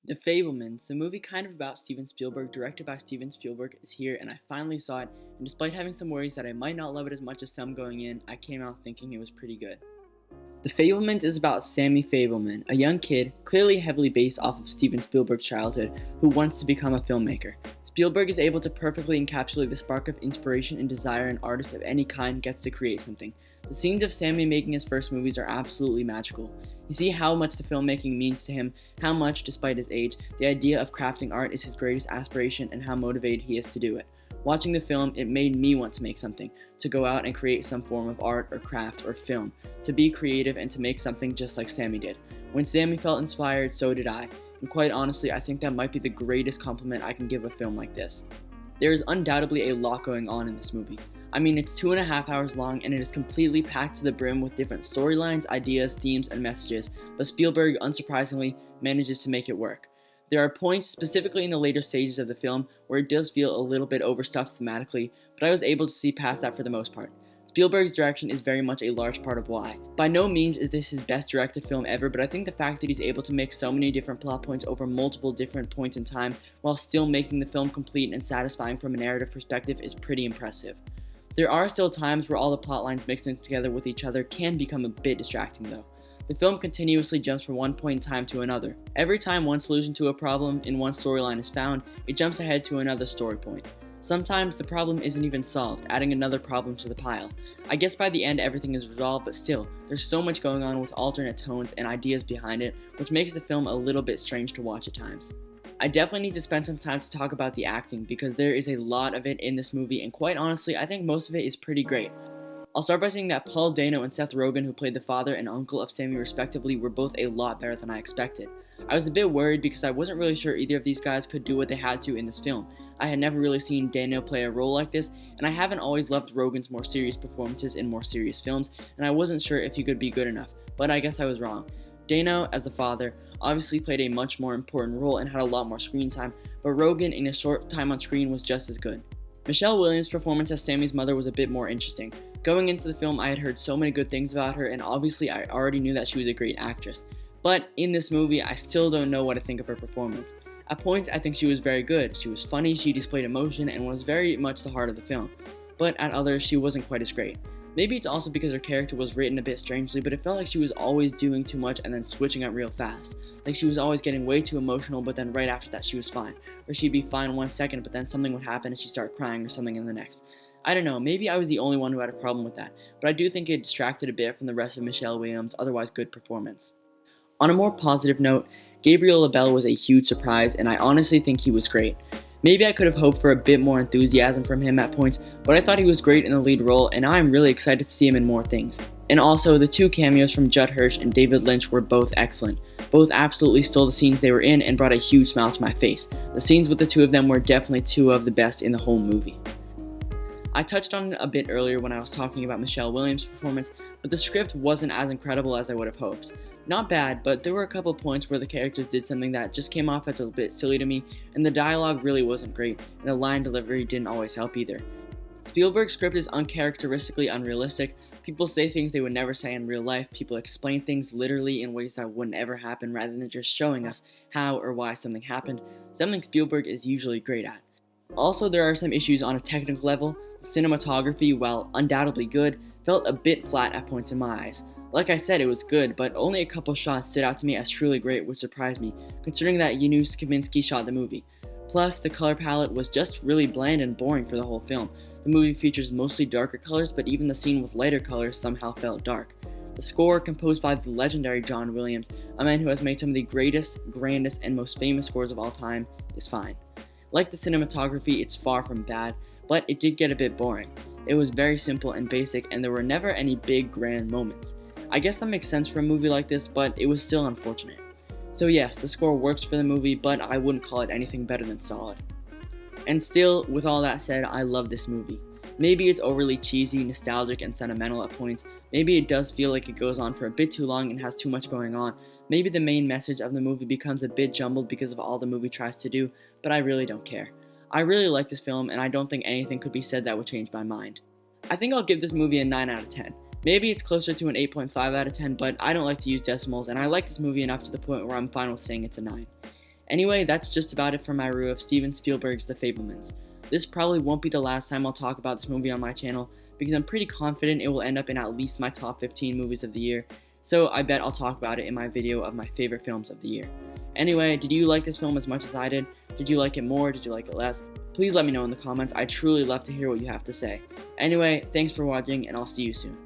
The Fabelmans, the movie kind of about Steven Spielberg, directed by Steven Spielberg, is here, and I finally saw it, and despite having some worries that I might not love it as much as some going in, I came out thinking it was pretty good. The Fabelmans is about Sammy Fabelman, a young kid, clearly heavily based off of Steven Spielberg's childhood, who wants to become a filmmaker. Spielberg is able to perfectly encapsulate the spark of inspiration and desire an artist of any kind gets to create something. The scenes of Sammy making his first movies are absolutely magical. You see how much the filmmaking means to him, how much, despite his age, the idea of crafting art is his greatest aspiration, and how motivated he is to do it. Watching the film, it made me want to make something, to go out and create some form of art or craft or film, to be creative and to make something just like Sammy did. When Sammy felt inspired, so did I, and quite honestly, I think that might be the greatest compliment I can give a film like this. There is undoubtedly a lot going on in this movie. I mean, it's 2.5 hours long and it is completely packed to the brim with different storylines, ideas, themes, and messages, but Spielberg, unsurprisingly, manages to make it work. There are points, specifically in the later stages of the film, where it does feel a little bit overstuffed thematically, but I was able to see past that for the most part. Spielberg's direction is very much a large part of why. By no means is this his best directed film ever, but I think the fact that he's able to mix so many different plot points over multiple different points in time while still making the film complete and satisfying from a narrative perspective is pretty impressive. There are still times where all the plot lines mixing together with each other can become a bit distracting though. The film continuously jumps from one point in time to another. Every time one solution to a problem in one storyline is found, it jumps ahead to another story point. Sometimes the problem isn't even solved, adding another problem to the pile. I guess by the end everything is resolved, but still, there's so much going on with alternate tones and ideas behind it, which makes the film a little bit strange to watch at times. I definitely need to spend some time to talk about the acting because there is a lot of it in this movie, and quite honestly, I think most of it is pretty great. I'll start by saying that Paul Dano and Seth Rogen, who played the father and uncle of Sammy respectively, were both a lot better than I expected. I was a bit worried because I wasn't really sure either of these guys could do what they had to in this film. I had never really seen Dano play a role like this, and I haven't always loved Rogen's more serious performances in more serious films, and I wasn't sure if he could be good enough, but I guess I was wrong. Dano, as the father, obviously played a much more important role and had a lot more screen time, but Rogen in a short time on screen was just as good. Michelle Williams' performance as Sammy's mother was a bit more interesting. Going into the film, I had heard so many good things about her, and obviously I already knew that she was a great actress. But in this movie, I still don't know what to think of her performance. At points, I think she was very good. She was funny, she displayed emotion, and was very much the heart of the film. But at others, she wasn't quite as great. Maybe it's also because her character was written a bit strangely, but it felt like she was always doing too much and then switching up real fast. Like she was always getting way too emotional, but then right after that she was fine. Or she'd be fine 1 second, but then something would happen and she'd start crying or something in the next. I don't know, maybe I was the only one who had a problem with that, but I do think it distracted a bit from the rest of Michelle Williams' otherwise good performance. On a more positive note, Gabriel LaBelle was a huge surprise, and I honestly think he was great. Maybe I could have hoped for a bit more enthusiasm from him at points, but I thought he was great in the lead role, and now I'm really excited to see him in more things. And also, the two cameos from Judd Hirsch and David Lynch were both excellent. Both absolutely stole the scenes they were in and brought a huge smile to my face. The scenes with the two of them were definitely two of the best in the whole movie. I touched on it a bit earlier when I was talking about Michelle Williams' performance, but the script wasn't as incredible as I would have hoped. Not bad, but there were a couple points where the characters did something that just came off as a bit silly to me, and the dialogue really wasn't great, and the line delivery didn't always help either. Spielberg's script is uncharacteristically unrealistic. People say things they would never say in real life. People explain things literally in ways that wouldn't ever happen rather than just showing us how or why something happened, something Spielberg is usually great at. Also, there are some issues on a technical level. The cinematography, while undoubtedly good, felt a bit flat at points in my eyes. Like I said, it was good, but only a couple shots stood out to me as truly great, which surprised me, considering that Janusz Kaminski shot the movie. Plus, the color palette was just really bland and boring for the whole film. The movie features mostly darker colors, but even the scene with lighter colors somehow felt dark. The score, composed by the legendary John Williams, a man who has made some of the greatest, grandest, and most famous scores of all time, is fine. Like the cinematography, it's far from bad, but it did get a bit boring. It was very simple and basic, and there were never any big, grand moments. I guess that makes sense for a movie like this, but it was still unfortunate. So yes, the score works for the movie, but I wouldn't call it anything better than solid. And still, with all that said, I love this movie. Maybe it's overly cheesy, nostalgic, and sentimental at points. Maybe it does feel like it goes on for a bit too long and has too much going on. Maybe the main message of the movie becomes a bit jumbled because of all the movie tries to do, but I really don't care. I really like this film, and I don't think anything could be said that would change my mind. I think I'll give this movie a 9 out of 10. Maybe it's closer to an 8.5 out of 10, but I don't like to use decimals, and I like this movie enough to the point where I'm fine with saying it's a 9. Anyway, that's just about it for my review of Steven Spielberg's The Fabelmans. This probably won't be the last time I'll talk about this movie on my channel, because I'm pretty confident it will end up in at least my top 15 movies of the year, so I bet I'll talk about it in my video of my favorite films of the year. Anyway, did you like this film as much as I did? Did you like it more? Did you like it less? Please let me know in the comments. I'd truly love to hear what you have to say. Anyway, thanks for watching, and I'll see you soon.